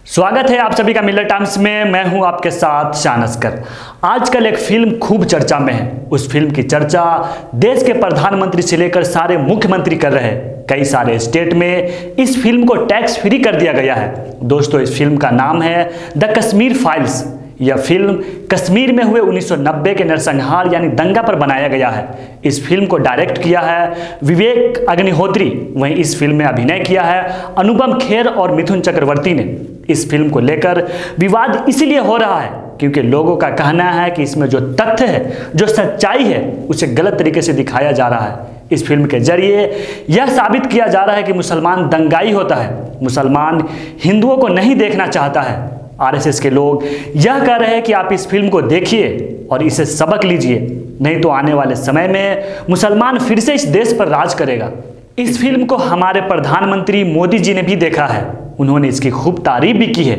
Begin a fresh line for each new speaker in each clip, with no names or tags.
स्वागत है आप सभी का मिलर टाइम्स में। मैं हूं आपके साथ शान अस्कर। आजकल एक फिल्म खूब चर्चा में है। उस फिल्म की चर्चा देश के प्रधानमंत्री से लेकर सारे मुख्यमंत्री कर रहे हैं। कई सारे स्टेट में इस फिल्म को टैक्स फ्री कर दिया गया है। दोस्तों, इस फिल्म का नाम है द कश्मीर फाइल्स। यह फिल्म कश्मीर में हुए 1990 के नरसंहार यानी दंगा पर बनाया गया है। इस फिल्म को डायरेक्ट किया है विवेक अग्निहोत्री। वहीं इस फिल्म में अभिनय किया है अनुपम खेर और मिथुन चक्रवर्ती ने। इस फिल्म को लेकर विवाद इसलिए हो रहा है क्योंकि लोगों का कहना है कि इसमें जो तथ्य है, जो सच्चाई है, उसे गलत तरीके से दिखाया जा रहा है। इस फिल्म के जरिए यह साबित किया जा रहा है कि मुसलमान दंगाई होता है, मुसलमान हिंदुओं को नहीं देखना चाहता है। आरएसएस के लोग यह कह रहे हैं कि आप इस फिल्म को देखिए और इसे सबक लीजिए, नहीं तो आने वाले समय में मुसलमान फिर से इस देश पर राज करेगा। इस फिल्म को हमारे प्रधानमंत्री मोदी जी ने भी देखा है। उन्होंने इसकी खूब तारीफ भी की है,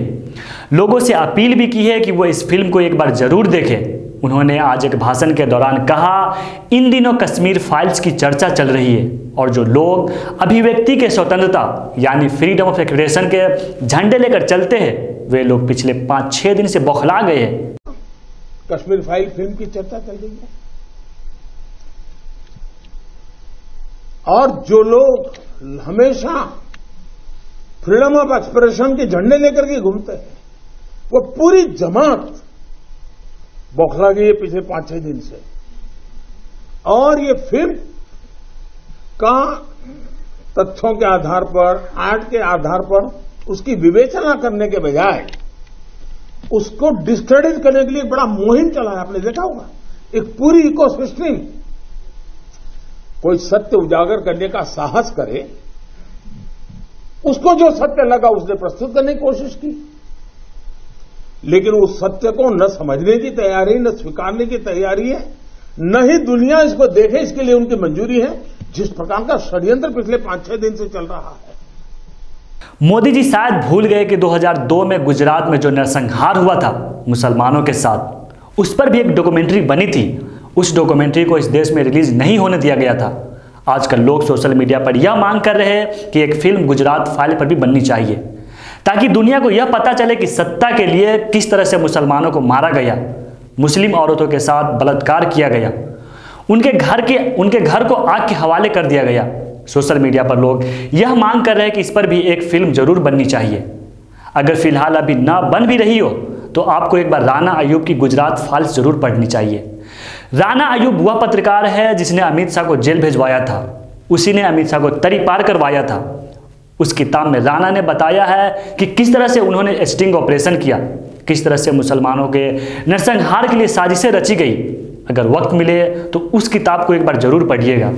लोगों से अपील भी की है कि वो इस फिल्म को एक बार जरूर देखें। उन्होंने आज एक भाषण के दौरान कहा, इन दिनों कश्मीर फाइल्स की चर्चा चल रही है और जो लोग अभिव्यक्ति के स्वतंत्रता यानी फ्रीडम ऑफ एक्सप्रेशन के झंडे लेकर चलते हैं, वे लोग पिछले 5-6 दिन से बौखला गए हैं।
कश्मीर फाइल फिल्म की चर्चा चल रही है और जो लोग हमेशा फ्रीडम ऑफ एक्सप्रेशन के झंडे लेकर के घूमते हैं, वो पूरी जमात बौखला गई है पिछले 5-6 दिन से। और ये फिल्म का तथ्यों के आधार पर, आर्ट के आधार पर उसकी विवेचना करने के बजाय उसको डिस्क्रेडिट करने के लिए एक बड़ा मुहिम चला है। आपने देखा होगा, एक पूरी इकोसिस्टम कोई सत्य उजागर करने का साहस करे, उसको जो सत्य लगा उसने प्रस्तुत करने की कोशिश की, लेकिन उस सत्य को न समझने की तैयारी, न स्वीकारने की तैयारी है, न ही दुनिया इसको देखे इसके लिए उनकी मंजूरी है। जिस प्रकार का षड्यंत्र पिछले 5-6 दिन से चल रहा है।
मोदी जी शायद भूल गए कि 2002 में गुजरात में जो नरसंहार हुआ था मुसलमानों के साथ, उस पर भी एक डॉक्यूमेंट्री बनी थी। उस डॉक्यूमेंट्री को इस देश में रिलीज नहीं होने दिया गया था। आजकल लोग सोशल मीडिया पर यह मांग कर रहे हैं कि एक फिल्म गुजरात फाइल पर भी बननी चाहिए, ताकि दुनिया को यह पता चले कि सत्ता के लिए किस तरह से मुसलमानों को मारा गया, मुस्लिम औरतों के साथ बलात्कार किया गया, उनके घर को आग के हवाले कर दिया गया। सोशल मीडिया पर लोग यह मांग कर रहे हैं कि इस पर भी एक फिल्म जरूर बननी चाहिए। अगर फिलहाल अभी ना बन भी रही हो तो आपको एक बार राना अयूब की गुजरात फाइल्स जरूर पढ़नी चाहिए। राना अयूब वह पत्रकार है जिसने अमित शाह को जेल भिजवाया था। उसी ने अमित शाह को तरी पार करवाया था। उस किताब में राना ने बताया है कि किस तरह से उन्होंने स्टिंग ऑपरेशन किया, किस तरह से मुसलमानों के नरसंहार के लिए साजिशें रची गई। अगर वक्त मिले तो उस किताब को एक बार जरूर पढ़िएगा।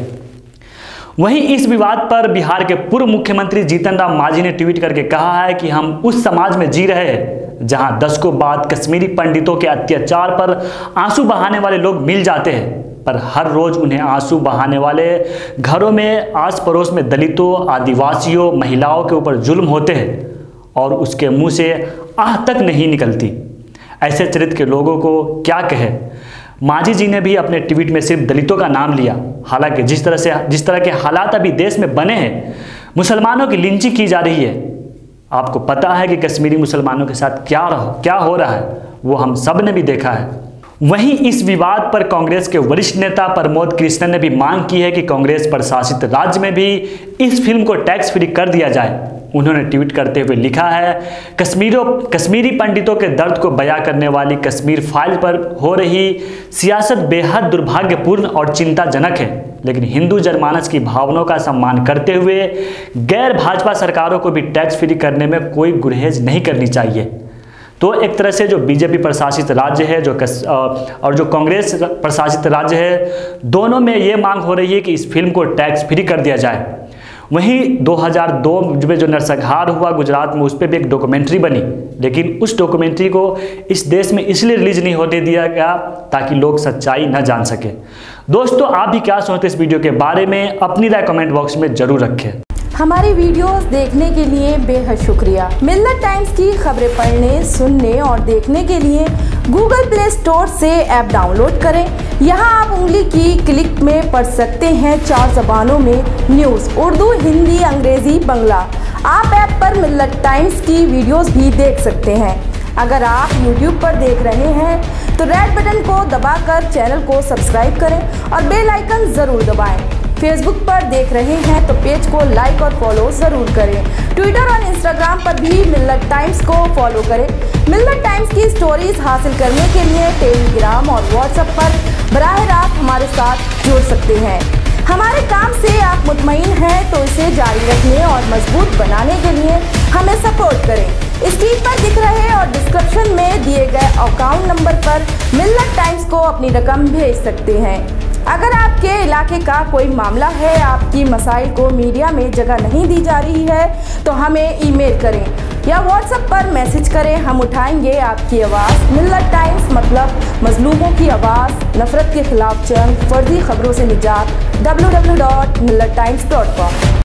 वहीं इस विवाद पर बिहार के पूर्व मुख्यमंत्री जीतन राम मांझी ने ट्वीट करके कहा है कि हम उस समाज में जी रहे हैं जहां दशकों बाद कश्मीरी पंडितों के अत्याचार पर आंसू बहाने वाले लोग मिल जाते हैं, पर हर रोज उन्हें आंसू बहाने वाले घरों में आस पड़ोस में दलितों, आदिवासियों, महिलाओं के ऊपर जुल्म होते हैं और उसके मुंह से आह तक नहीं निकलती। ऐसे चरित्र के लोगों को क्या कहे। मांझी जी ने भी अपने ट्वीट में सिर्फ दलितों का नाम लिया। हालांकि जिस तरह के हालात अभी देश में बने हैं, मुसलमानों की लिंचिंग की जा रही है। आपको पता है कि कश्मीरी मुसलमानों के साथ क्या हो रहा है, वो हम सब ने भी देखा है। वहीं इस विवाद पर कांग्रेस के वरिष्ठ नेता प्रमोद कृष्णन ने भी मांग की है कि कांग्रेस प्रशासित राज्य में भी इस फिल्म को टैक्स फ्री कर दिया जाए। उन्होंने ट्वीट करते हुए लिखा है, कश्मीरी पंडितों के दर्द को बयां करने वाली कश्मीर फाइल पर हो रही सियासत बेहद दुर्भाग्यपूर्ण और चिंताजनक है, लेकिन हिंदू जनमानस की भावनाओं का सम्मान करते हुए गैर भाजपा सरकारों को भी टैक्स फ्री करने में कोई गुरेज नहीं करनी चाहिए। तो एक तरह से जो बीजेपी प्रशासित राज्य है और जो कांग्रेस प्रशासित राज्य है, दोनों में ये मांग हो रही है कि इस फिल्म को टैक्स फ्री कर दिया जाए। वहीं 2002 में जो नरसंहार हुआ गुजरात में, उस पर भी एक डॉक्यूमेंट्री बनी, लेकिन उस डॉक्यूमेंट्री को इस देश में इसलिए रिलीज नहीं होने दिया गया ताकि लोग सच्चाई न जान सके। दोस्तों, आप भी क्या सोचते हैं इस वीडियो के बारे में? अपनी राय कमेंट बॉक्स में जरूर रखें।
हमारी वीडियोस देखने के लिए बेहद शुक्रिया। मिलर टाइम्स की खबरें पढ़ने, सुनने और देखने के लिए गूगल प्ले स्टोर से ऐप डाउनलोड करें। यहां आप उंगली की क्लिक में पढ़ सकते हैं 4 ज़बानों में न्यूज़, उर्दू, हिंदी, अंग्रेजी, बंगला। आप ऐप पर मिल्लत टाइम्स की वीडियोस भी देख सकते हैं। अगर आप YouTube पर देख रहे हैं तो रेड बटन को दबाकर चैनल को सब्सक्राइब करें और बेल आइकन ज़रूर दबाएं। फेसबुक पर देख रहे हैं तो पेज को लाइक और फॉलो ज़रूर करें। ट्विटर और इंस्टाग्राम पर भी मिल्लत टाइम्स को फॉलो करें। मिल्लत टाइम्स की स्टोरीज हासिल करने के लिए टेलीग्राम और व्हाट्सएप पर बराह रास्त हमारे साथ जुड़ सकते हैं। हमारे काम से आप मुतमईन हैं तो इसे जारी रखने और मजबूत बनाने के लिए हमें सपोर्ट करें। स्क्रीन पर दिख रहे और डिस्क्रिप्शन में दिए गए अकाउंट नंबर पर मिल्लत टाइम्स को अपनी रकम भेज सकते हैं। अगर आपके इलाके का कोई मामला है, आपकी मसाइल को मीडिया में जगह नहीं दी जा रही है तो हमें ईमेल करें या व्हाट्सएप पर मैसेज करें, हम उठाएंगे आपकी आवाज़। मिल्लत टाइम्स मतलब मजलूमों की आवाज़, नफरत के खिलाफ जंग, फर्जी खबरों से निजात। www.millattimes.com